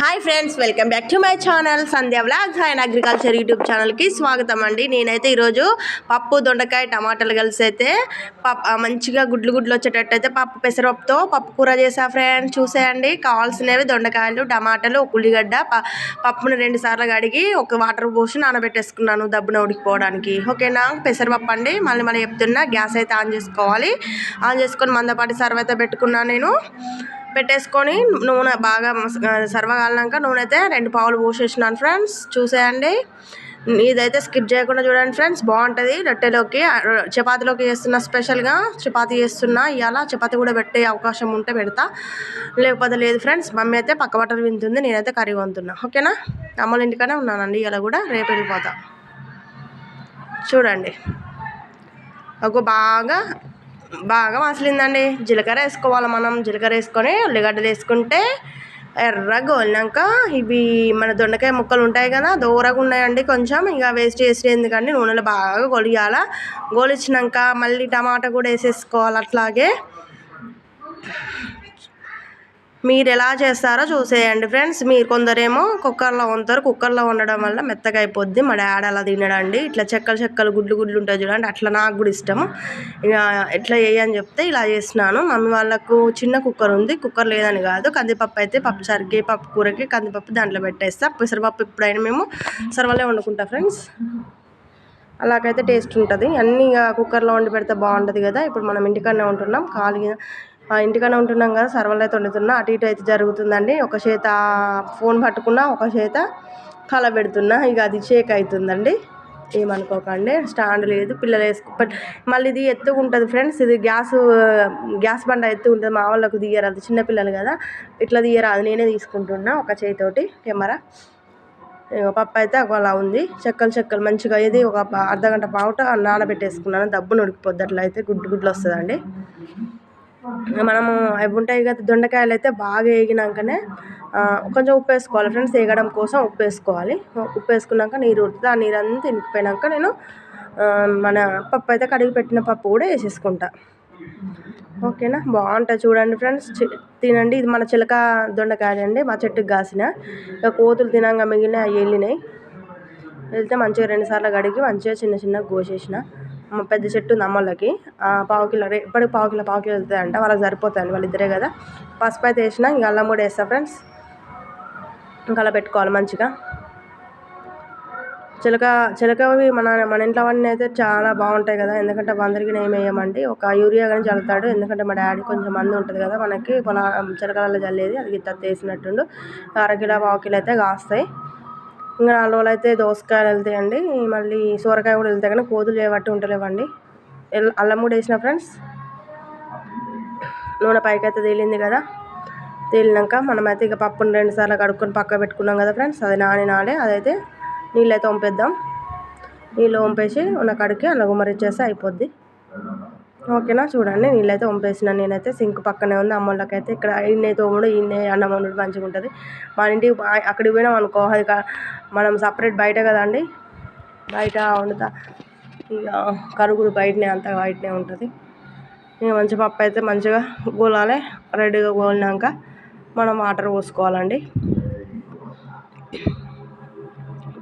Hi friends, welcome back to my channel Sandhya vlogs and agriculture YouTube ఛానల్కి స్వాగతం అండి. నేనైతే ఈరోజు పప్పు, దొండకాయ, టమాటాలు కలిసి అయితే మంచిగా గుడ్లు వచ్చేటట్టు అయితే పెసరపప్పుతో పప్పు కూర చేసా ఫ్రెండ్స్. చూసేయండి. కావాల్సినవి దొండకాయలు, టమాటాలు, ఒక ఉల్లిగడ్డ, పప్పును 2 సార్లు కడిగి ఒక వాటర్ పోసి నానబెట్టేసుకున్నాను దబ్బున ఉడికిపోవడానికి. ఓకేనా. పెసరపప్పు అండి. మళ్ళీ చెప్తున్నా, గ్యాస్ అయితే ఆన్ చేసుకోవాలి. ఆన్ చేసుకొని మందపాటి సర్వ అయితే పెట్టుకున్నాను నేను. పెట్టేసుకొని నూనె బాగా సర్వగాలినాక నూనె అయితే 2 పావులు పోసేసినాను ఫ్రెండ్స్. చూసేయండి. ఇదైతే స్కిప్ చేయకుండా చూడండి ఫ్రెండ్స్, బాగుంటుంది. రొట్టెలోకి, చపాతీలోకి చేస్తున్నా. స్పెషల్గా చపాతీ చేస్తున్నా. ఇవాళ చపాతీ కూడా పెట్టే అవకాశం ఉంటే పెడతా, లేకపోతే లేదు ఫ్రెండ్స్. మమ్మీ అయితే పక్క బట్టలు వింటుంది, నేనైతే కర్రీ వంతున్నా. ఓకేనా. అమ్మల ఇంటికనే ఉన్నానండి ఇలా కూడా, రేపు వెళ్ళిపోతా. చూడండి, ఒక బాగా మసలిందండి. జీలకర్ర వేసుకోవాలి మనం. జీలకర్ర వేసుకొని ఉల్లిగడ్డలు వేసుకుంటే ఎర్రగా గోలినాక ఇవి మన దొండకాయ ముక్కలు ఉంటాయి కదా, దూరగా ఉన్నాయండి కొంచెం. ఇక వేస్ట్ చేసి ఎందుకంటే నూనెలో బాగా గొలియాల. గోలిచ్చినాక మళ్ళీ టమాటా కూడా వేసేసుకోవాలి. అట్లాగే మీరు ఎలా చేస్తారో చూసేయండి ఫ్రెండ్స్. మీరు కొందరేమో కుక్కర్లో వండుతారు. కుక్కర్లో వండడం వల్ల మెత్తగా అయిపోద్ది. మా డాడీ అలా తినడండి. ఇట్లా చెక్కలు గుడ్లు ఉంటాయి చూడండి, అట్లా నాకు కూడా ఇష్టము. ఇక ఎట్లా చేయని చెప్తే ఇలా చేసినాను. మమ్మీ వాళ్ళకు చిన్న కుక్కర్ ఉంది, కుక్కర్ లేదని కాదు. కందిపప్పు అయితే పప్పుచారుకి, పప్పు కూరకి కందిపప్పు దాంట్లో పెట్టేస్తా. పెసరపప్పు ఎప్పుడైనా మేము సర్వలే వండుకుంటా ఫ్రెండ్స్. అలాగైతే టేస్ట్ ఉంటుంది. అన్నీ కుక్కర్లో వండి పెడితే బాగుంటుంది కదా. ఇప్పుడు మనం ఇంటికన్నా ఉంటున్నాం, ఇంటికన్నా ఉంటున్నాం కదా, సర్వలు అయితే వండుతున్నా. అటు ఇటు అయితే జరుగుతుందండి. ఒక చేత ఫోన్ పట్టుకున్నా, ఒక చేత కల పెడుతున్నా. ఇక అది షేక్ అవుతుందండి, ఏమనుకోకండి. స్టాండ్ లేదు, పిల్లలు మళ్ళీ ఇది ఎత్తుగా ఉంటుంది ఫ్రెండ్స్. ఇది గ్యాస్ బండ ఎత్తుగా ఉంటుంది. మా వాళ్ళకు తీయరాదు, చిన్నపిల్లలు కదా, ఇట్లా తీయరాదు. నేనే తీసుకుంటున్నా ఒక చేతితోటి కెమెరా. పప్పు అయితే అలా ఉంది, చెక్కలు మంచిగా. ఇది ఒక అర్ధగంట పావుట నానబెట్టేసుకున్నాను. దబ్బును ఉడికిపోద్ది. అట్లా అయితే గుడ్లు వస్తుందండి. మనము అవి ఉంటాయి కదా, దొండకాయలు అయితే బాగా వేగినాకనే కొంచెం ఉప్పు వేసుకోవాలి ఫ్రెండ్స్. వేగడం కోసం ఉప్పు వేసుకోవాలి. ఉప్పు వేసుకున్నాక నీరు ఉడుతుంది. ఆ నీరు అంతా ఇంకిపోయినాక నేను మన పప్పు అయితే కడిగి పెట్టిన పప్పు కూడా వేసేసుకుంటా. ఓకేనా. బాగుంటుంది చూడండి ఫ్రెండ్స్, తినండి. ఇది మన చిలక దొండకాయలు అండి, మా చెట్టుకు కాసిన. ఇక కోతులు తినంగా మిగిలిన అవి వెళ్తే మంచిగా 2 సార్లు కడిగి మంచిగా చిన్నగా కోసేసిన. పెద్ద చెట్టు ఉంది అమ్మలకి, పావుకిలో ఇప్పటికి పావుకిలో వెళ్తాయంట. వాళ్ళకి సరిపోతాయండి, వాళ్ళు ఇద్దరే కదా. పసుపు అయితే వేసిన. ఇంకా అల్లం కూడా వేస్తా ఫ్రెండ్స్. ఇంకా అలా పెట్టుకోవాలి మంచిగా. చిలకవి మన ఇంట్లో వాడిని అయితే చాలా బాగుంటాయి కదా. ఎందుకంటే అందరికీ ఏమి వేయమండి, ఒక యూరియా కానీ చల్లుతాడు. ఎందుకంటే మా డాడీ కొంచెం మంది ఉంటుంది కదా మనకి, చిలకలలో చల్లేది. అది గిత్త వేసినట్టుండు. అరకిలో పావుకిలో అయితే కాస్తాయి. ఇంకా 4 రోజులు అయితే దోసకాయలు వెళ్తాయండి. మళ్ళీ సొరకాయ కూడా వెళ్తాయి, కానీ కోతులు చేయబట్టి ఉంటలేవండి. అల్లం కూడా వేసిన ఫ్రెండ్స్. నూనె పైకి అయితే తేలింది కదా. తేలినాక మనమైతే ఇక పప్పును 2 సార్లు కడుక్కొని పక్క పెట్టుకున్నాం కదా ఫ్రెండ్స్. అది నానే అదైతే నీళ్ళు అయితే వంపేద్దాం. నీళ్ళు వంపేసి ఉన్న కడికి అలా గుమ్మరిచ్చేస్తే అయిపోద్ది. ఓకేనా. చూడండి, నీళ్ళు అయితే వంపేసిన. నేనైతే సింక్ పక్కనే ఉంది. అమ్మోళ్ళకైతే ఇక్కడ ఇన్నే తోముడు, ఇన్నే అన్నం వండుడు మంచిగా ఉంటుంది. మన ఇంటికి అక్కడికి పోయినాం అనుకో, అది మనం సపరేట్ బయట కదండి, బయట వండుతా. ఇక కరుగుడు బయటనే, అంతా బయటనే ఉంటుంది. ఇక మంచి పప్పు అయితే మంచిగా గోలాలి. రెడీగా గోలినాక మనం వాటర్ పోసుకోవాలండి.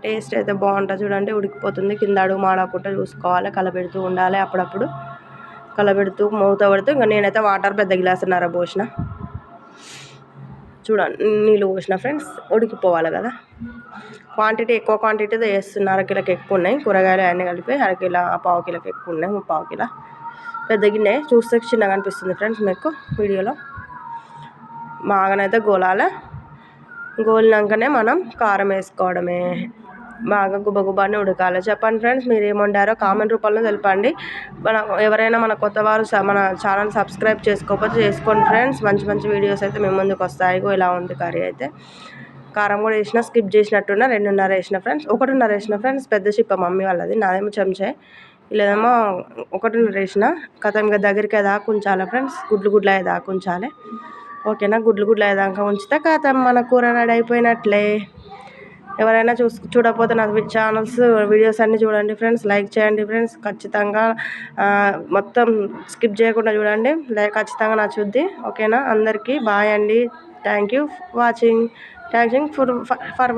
టేస్ట్ అయితే బాగుంటుంది చూడండి. ఉడికిపోతుంది. కింద అడుగు మాడకుండా చూసుకోవాలి. కలబెడుతూ ఉండాలి. అప్పుడప్పుడు కలబెడుతూ మూత పెడుతూ. ఇంకా నేనైతే వాటర్ పెద్ద గ్లాసున్నర పోసిన. చూడండి, నీళ్ళు పోసిన ఫ్రెండ్స్. ఉడికిపోవాలి కదా. క్వాంటిటీ ఎక్కువ క్వాంటిటీతో వేస్తున్నా. అరకిలోకి ఎక్కువ ఉన్నాయి కూరగాయలు అన్నీ కలిపి. అరకిలో పావు కిలోకి ఎక్కువ ఉన్నాయి, 3/4 కిలో. పెద్ద గిన్నె చూస్తే చిన్నగా అనిపిస్తుంది ఫ్రెండ్స్ మీకు వీడియోలో. బాగానైతే గోలాలి. గోలినాకనే మనం కారం వేసుకోవడమే. బాగా గుబ్బని ఉడకాలి. చెప్పండి ఫ్రెండ్స్, మీరు ఏమి వండారో కామెంట్ రూపంలో తెలపండి. ఎవరైనా మన కొత్త వారు మన ఛానల్ సబ్స్క్రైబ్ చేసుకోకపోతే చేసుకోండి ఫ్రెండ్స్. మంచి వీడియోస్ అయితే మేము ముందుకు వస్తాయి. ఇలా ఉంది కర్రీ అయితే. కారం కూడా వేసిన, స్కిప్ చేసినట్టున్నా. 2.5 వేసిన ఫ్రెండ్స్. 1.5 వేసిన ఫ్రెండ్స్. పెద్ద చిప్ప మమ్మీ వాళ్ళది, నాదేమో చెంచాయి. ఇలాదేమో 1.5 వేసిన. కథం ఇంకా దగ్గరికి దాకా ఉంచాలి ఫ్రెండ్స్. గుడ్లు దాకా ఉంచాలి. ఓకేనా. గుడ్లు దాకా ఉంచితే కథం మన కూర రెడీ అయిపోయినట్లే. ఎవరైనా చూడకపోతే నా ఛానల్స్ వీడియోస్ అన్నీ చూడండి ఫ్రెండ్స్. లైక్ చేయండి ఫ్రెండ్స్. ఖచ్చితంగా మొత్తం స్కిప్ చేయకుండా చూడండి, ఖచ్చితంగా నచ్చుద్ది. ఓకేనా. అందరికీ బాయ్ అండి. Thank you watching. Thanks for